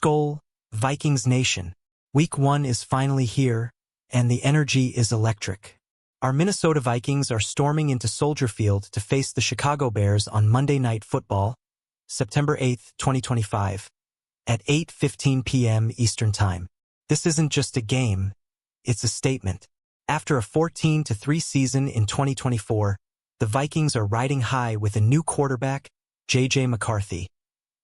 SKOL, Vikings Nation. Week 1 is finally here, and the energy is electric. Our Minnesota Vikings are storming into Soldier Field to face the Chicago Bears on Monday Night Football, September 8, 2025, at 8:15 p.m. Eastern Time. This isn't just a game, it's a statement. After a 14-3 season in 2024, the Vikings are riding high with a new quarterback, J.J. McCarthy,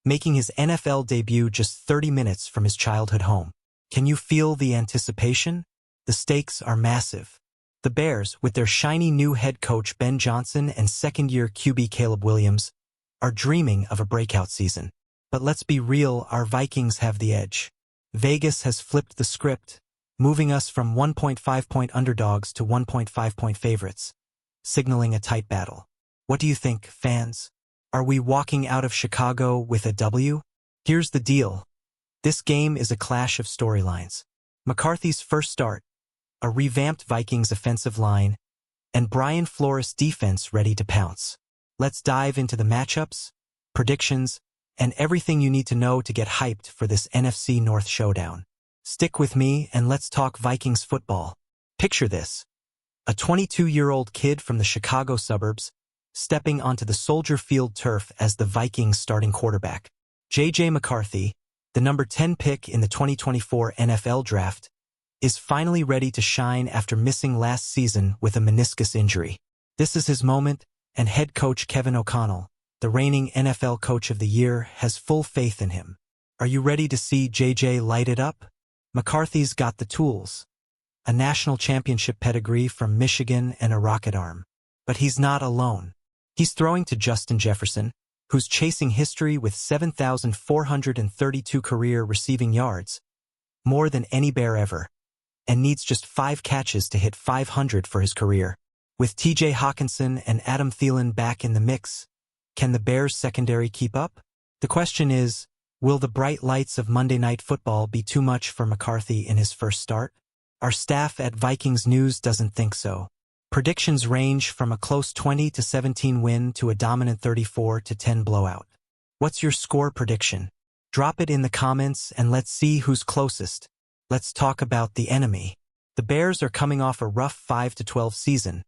making his NFL debut just 30 minutes from his childhood home. Can you feel the anticipation? The stakes are massive. The Bears, with their shiny new head coach Ben Johnson and second-year QB Caleb Williams, are dreaming of a breakout season. But let's be real, our Vikings have the edge. Vegas has flipped the script, moving us from 1.5-point underdogs to 1.5-point favorites, signaling a tight battle. What do you think, fans? Are we walking out of Chicago with a W? Here's the deal. This game is a clash of storylines. McCarthy's first start, a revamped Vikings offensive line, and Brian Flores' defense ready to pounce. Let's dive into the matchups, predictions, and everything you need to know to get hyped for this NFC North showdown. Stick with me and let's talk Vikings football. Picture this: a 22-year-old kid from the Chicago suburbs stepping onto the Soldier Field turf as the Vikings starting quarterback. J.J. McCarthy, the number 10 pick in the 2024 NFL Draft, is finally ready to shine after missing last season with a meniscus injury. This is his moment, and head coach Kevin O'Connell, the reigning NFL Coach of the Year, has full faith in him. Are you ready to see J.J. light it up? McCarthy's got the tools. A national championship pedigree from Michigan and a rocket arm. But he's not alone. He's throwing to Justin Jefferson, who's chasing history with 7,432 career receiving yards, more than any Bear ever, and needs just 5 catches to hit 500 for his career. With T.J. Hockenson and Adam Thielen back in the mix, can the Bears' secondary keep up? The question is, will the bright lights of Monday Night Football be too much for McCarthy in his first start? Our staff at Vikings News doesn't think so. Predictions range from a close 20-17 win to a dominant 34-10 blowout. What's your score prediction? Drop it in the comments and let's see who's closest. Let's talk about the enemy. The Bears are coming off a rough 5-12 season,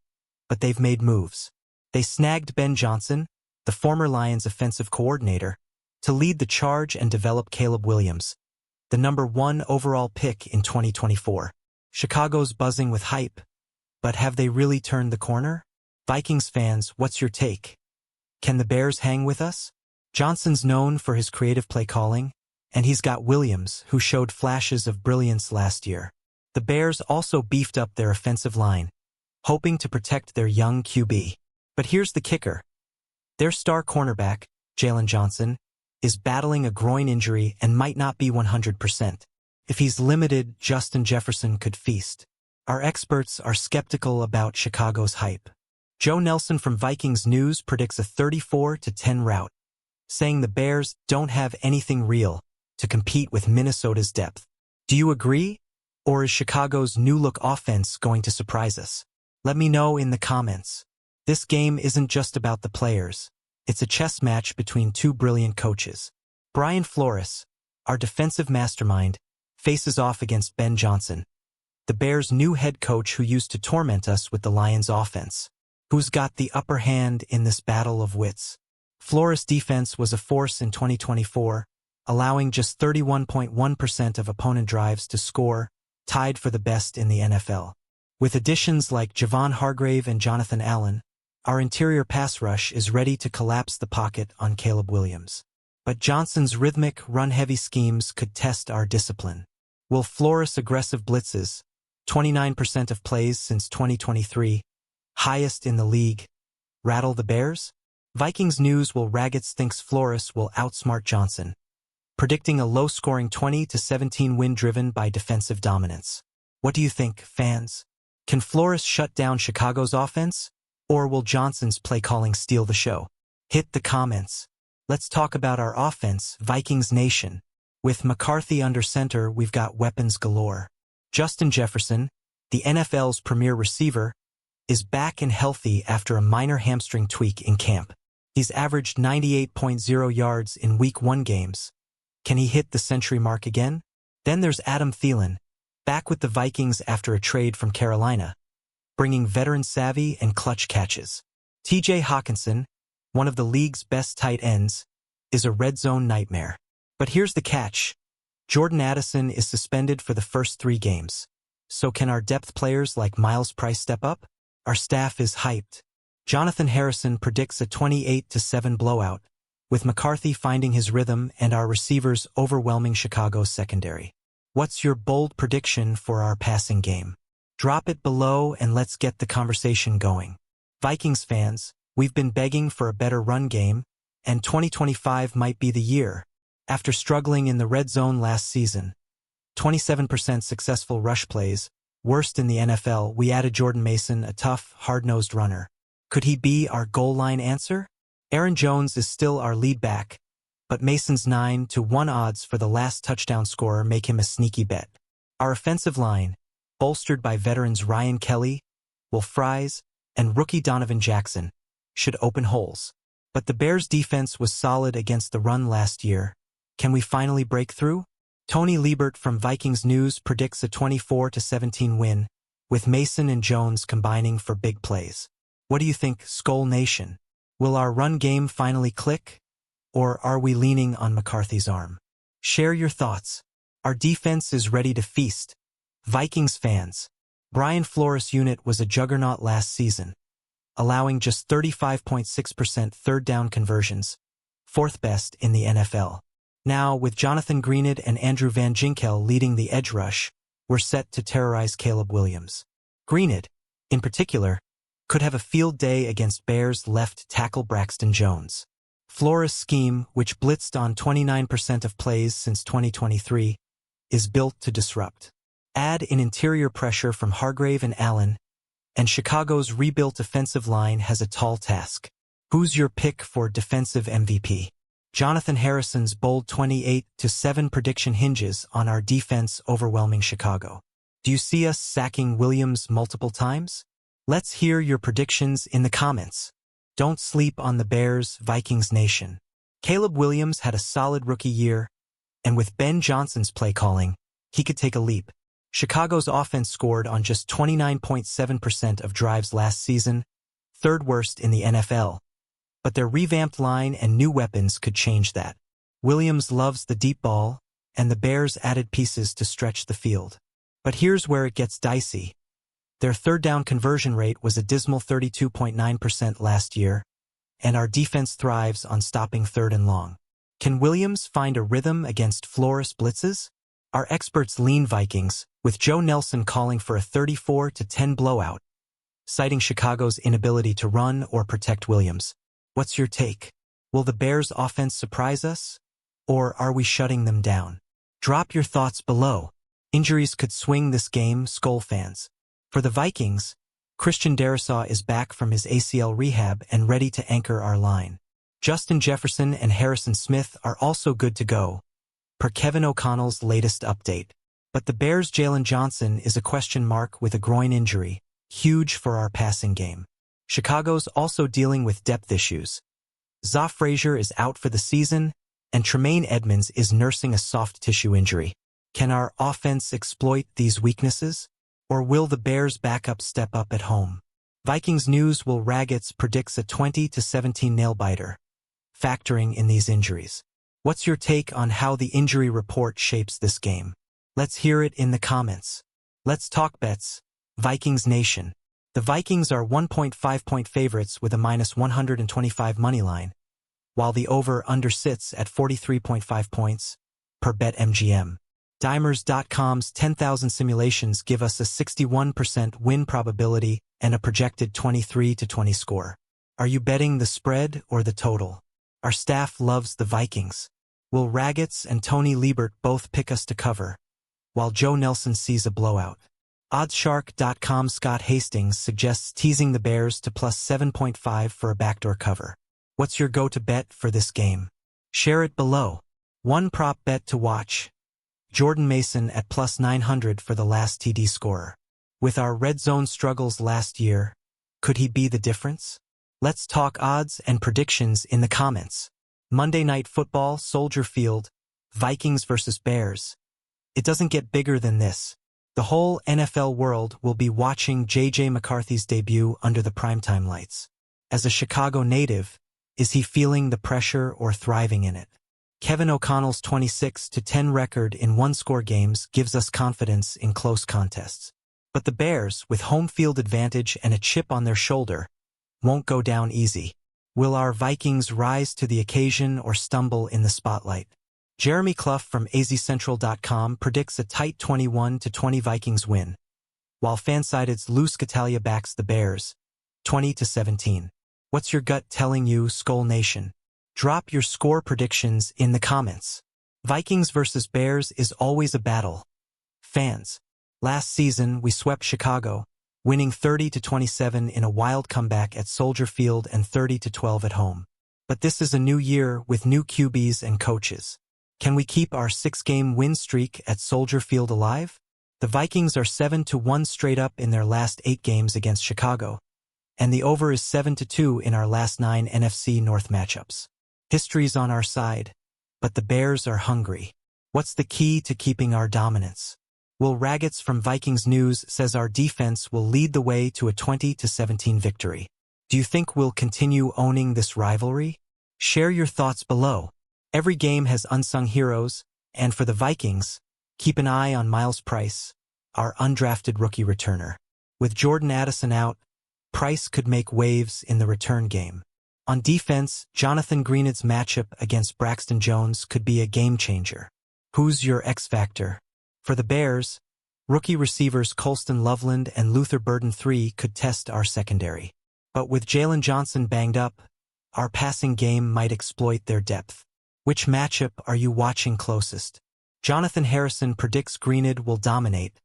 but they've made moves. They snagged Ben Johnson, the former Lions offensive coordinator, to lead the charge and develop Caleb Williams, the number 1 overall pick in 2024. Chicago's buzzing with hype, but have they really turned the corner? Vikings fans, what's your take? Can the Bears hang with us? Johnson's known for his creative play calling, and he's got Williams, who showed flashes of brilliance last year. The Bears also beefed up their offensive line, hoping to protect their young QB. But here's the kicker. Their star cornerback, Jalen Johnson, is battling a groin injury and might not be 100%. If he's limited, Justin Jefferson could feast. Our experts are skeptical about Chicago's hype. Joe Nelson from Vikings News predicts a 34-10 rout, saying the Bears don't have anything real to compete with Minnesota's depth. Do you agree? Or is Chicago's new-look offense going to surprise us? Let me know in the comments. This game isn't just about the players. It's a chess match between 2 brilliant coaches. Brian Flores, our defensive mastermind, faces off against Ben Johnson, the Bears' new head coach who used to torment us with the Lions' offense. Who's got the upper hand in this battle of wits? Flores' defense was a force in 2024, allowing just 31.1% of opponent drives to score, tied for the best in the NFL. With additions like Javon Hargrave and Jonathan Allen, our interior pass rush is ready to collapse the pocket on Caleb Williams. But Johnson's rhythmic, run-heavy schemes could test our discipline. Will Flores' aggressive blitzes, 29% of plays since 2023, highest in the league, rattle the Bears? Vikings News will Raggets thinks Flores will outsmart Johnson, predicting a low-scoring 20-17 win driven by defensive dominance. What do you think, fans? Can Flores shut down Chicago's offense? Or will Johnson's play calling steal the show? Hit the comments. Let's talk about our offense, Vikings Nation. With McCarthy under center, we've got weapons galore. Justin Jefferson, the NFL's premier receiver, is back and healthy after a minor hamstring tweak in camp. He's averaged 98.0 yards in Week 1 games, Can he hit the century mark again? Then there's Adam Thielen, back with the Vikings after a trade from Carolina, bringing veteran savvy and clutch catches. TJ Hawkinson, one of the league's best tight ends, is a red zone nightmare. But here's the catch. Jordan Addison is suspended for the first 3 games. So can our depth players like Miles Price step up? Our staff is hyped. Jonathan Harrison predicts a 28-7 blowout, with McCarthy finding his rhythm and our receivers overwhelming Chicago's secondary. What's your bold prediction for our passing game? Drop it below and let's get the conversation going. Vikings fans, we've been begging for a better run game, and 2025 might be the year. After struggling in the red zone last season, 27% successful rush plays, worst in the NFL, we added Jordan Mason, a tough, hard-nosed runner. Could he be our goal line answer? Aaron Jones is still our lead back, but Mason's 9-1 odds for the last touchdown scorer make him a sneaky bet. Our offensive line, bolstered by veterans Ryan Kelly, Will Fries, and rookie Donovan Jackson, should open holes. But the Bears' defense was solid against the run last year. Can we finally break through? Tony Liebert from Vikings News predicts a 24-17 win, with Mason and Jones combining for big plays. What do you think, SKOL Nation? Will our run game finally click? Or are we leaning on McCarthy's arm? Share your thoughts. Our defense is ready to feast. Vikings fans, Brian Flores' unit was a juggernaut last season, allowing just 35.6% third down conversions, 4th best in the NFL. Now, with Jonathan Greenid and Andrew Van Ginkel leading the edge rush, we're set to terrorize Caleb Williams. Greenid, in particular, could have a field day against Bears left tackle Braxton Jones. Flores' scheme, which blitzed on 29% of plays since 2023, is built to disrupt. Add in interior pressure from Hargrave and Allen, and Chicago's rebuilt offensive line has a tall task. Who's your pick for defensive MVP? Jonathan Harrison's bold 28-7 prediction hinges on our defense overwhelming Chicago. Do you see us sacking Williams multiple times? Let's hear your predictions in the comments. Don't sleep on the Bears, Vikings Nation. Caleb Williams had a solid rookie year, and with Ben Johnson's play calling, he could take a leap. Chicago's offense scored on just 29.7% of drives last season, 3rd worst in the NFL. But their revamped line and new weapons could change that. Williams loves the deep ball, and the Bears added pieces to stretch the field. But here's where it gets dicey. Their third down conversion rate was a dismal 32.9% last year, and our defense thrives on stopping 3rd and long. Can Williams find a rhythm against Flores blitzes? Our experts lean Vikings, with Joe Nelson calling for a 34-10 blowout, citing Chicago's inability to run or protect Williams. What's your take? Will the Bears' offense surprise us? Or are we shutting them down? Drop your thoughts below. Injuries could swing this game, SKOL fans. For the Vikings, Christian Darrisaw is back from his ACL rehab and ready to anchor our line. Justin Jefferson and Harrison Smith are also good to go, per Kevin O'Connell's latest update. But the Bears' Jalen Johnson is a question mark with a groin injury, huge for our passing game. Chicago's also dealing with depth issues. Zoff Frazier is out for the season, and Tremaine Edmonds is nursing a soft tissue injury. Can our offense exploit these weaknesses? Or will the Bears' backup step up at home? Vikings News Will Raggets predicts a 20-17 nail-biter, factoring in these injuries. What's your take on how the injury report shapes this game? Let's hear it in the comments. Let's talk bets, Vikings Nation. The Vikings are 1.5-point favorites with a -125 moneyline, while the over-under sits at 43.5 points, per BetMGM. Dimers.com's 10,000 simulations give us a 61% win probability and a projected 23-20 score. Are you betting the spread or the total? Our staff loves the Vikings. Will Raggets and Tony Liebert both pick us to cover, while Joe Nelson sees a blowout? Oddshark.com's Scott Hastings suggests teasing the Bears to plus 7.5 for a backdoor cover. What's your go-to bet for this game? Share it below. One prop bet to watch: Jordan Mason at plus 900 for the last TD scorer. With our red zone struggles last year, could he be the difference? Let's talk odds and predictions in the comments. Monday Night Football, Soldier Field, Vikings versus Bears. It doesn't get bigger than this. The whole NFL world will be watching J.J. McCarthy's debut under the primetime lights. As a Chicago native, is he feeling the pressure or thriving in it? Kevin O'Connell's 26-10 record in one-score games gives us confidence in close contests. But the Bears, with home field advantage and a chip on their shoulder, won't go down easy. Will our Vikings rise to the occasion or stumble in the spotlight? Jeremy Clough from azcentral.com predicts a tight 21-20 Vikings win, while Fansided's Lou Scatalia backs the Bears, 20-17. What's your gut telling you, SKOL Nation? Drop your score predictions in the comments. Vikings versus Bears is always a battle. Fans, last season we swept Chicago, winning 30-27 in a wild comeback at Soldier Field and 30-12 at home. But this is a new year with new QBs and coaches. Can we keep our 6-game win streak at Soldier Field alive? The Vikings are 7-1 straight up in their last 8 games against Chicago, and the over is 7-2 in our last 9 NFC North matchups. History's on our side, but the Bears are hungry. What's the key to keeping our dominance? Will Raggets from Vikings News says our defense will lead the way to a 20-17 victory. Do you think we'll continue owning this rivalry? Share your thoughts below. Every game has unsung heroes, and for the Vikings, keep an eye on Miles Price, our undrafted rookie returner. With Jordan Addison out, Price could make waves in the return game. On defense, Jonathan Greenid's matchup against Braxton Jones could be a game-changer. Who's your X-Factor? For the Bears, rookie receivers Colston Loveland and Luther Burden III could test our secondary. But with Jalen Johnson banged up, our passing game might exploit their depth. Which matchup are you watching closest? Jonathan Harrison predicts Greenid will dominate,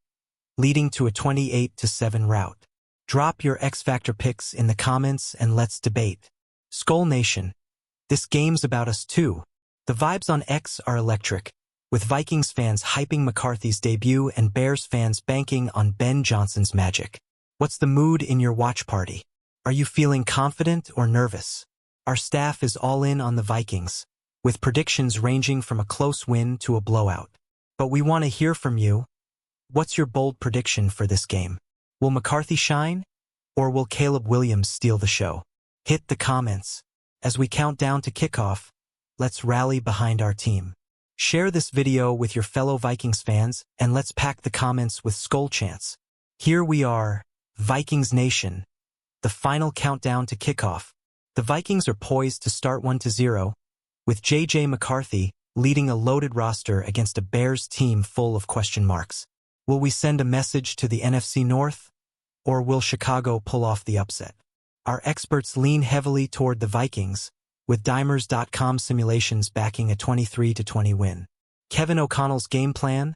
leading to a 28-7 rout. Drop your X-Factor picks in the comments and let's debate. SKOL Nation, this game's about us too. The vibes on X are electric, with Vikings fans hyping McCarthy's debut and Bears fans banking on Ben Johnson's magic. What's the mood in your watch party? Are you feeling confident or nervous? Our staff is all in on the Vikings, with predictions ranging from a close win to a blowout. But we want to hear from you. What's your bold prediction for this game? Will McCarthy shine, or will Caleb Williams steal the show? Hit the comments. As we count down to kickoff, let's rally behind our team. Share this video with your fellow Vikings fans, and let's pack the comments with SKOL chants. Here we are, Vikings Nation. The final countdown to kickoff. The Vikings are poised to start 1-0, with J.J. McCarthy leading a loaded roster against a Bears team full of question marks. Will we send a message to the NFC North, or will Chicago pull off the upset? Our experts lean heavily toward the Vikings, with Dimers.com simulations backing a 23-20 win. Kevin O'Connell's game plan,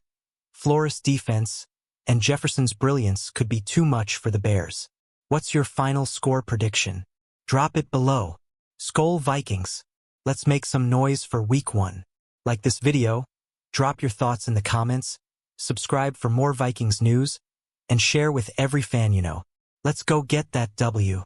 Flores' defense, and Jefferson's brilliance could be too much for the Bears. What's your final score prediction? Drop it below. SKOL Vikings. Let's make some noise for Week 1. Like this video, drop your thoughts in the comments, subscribe for more Vikings news, and share with every fan you know. Let's go get that W.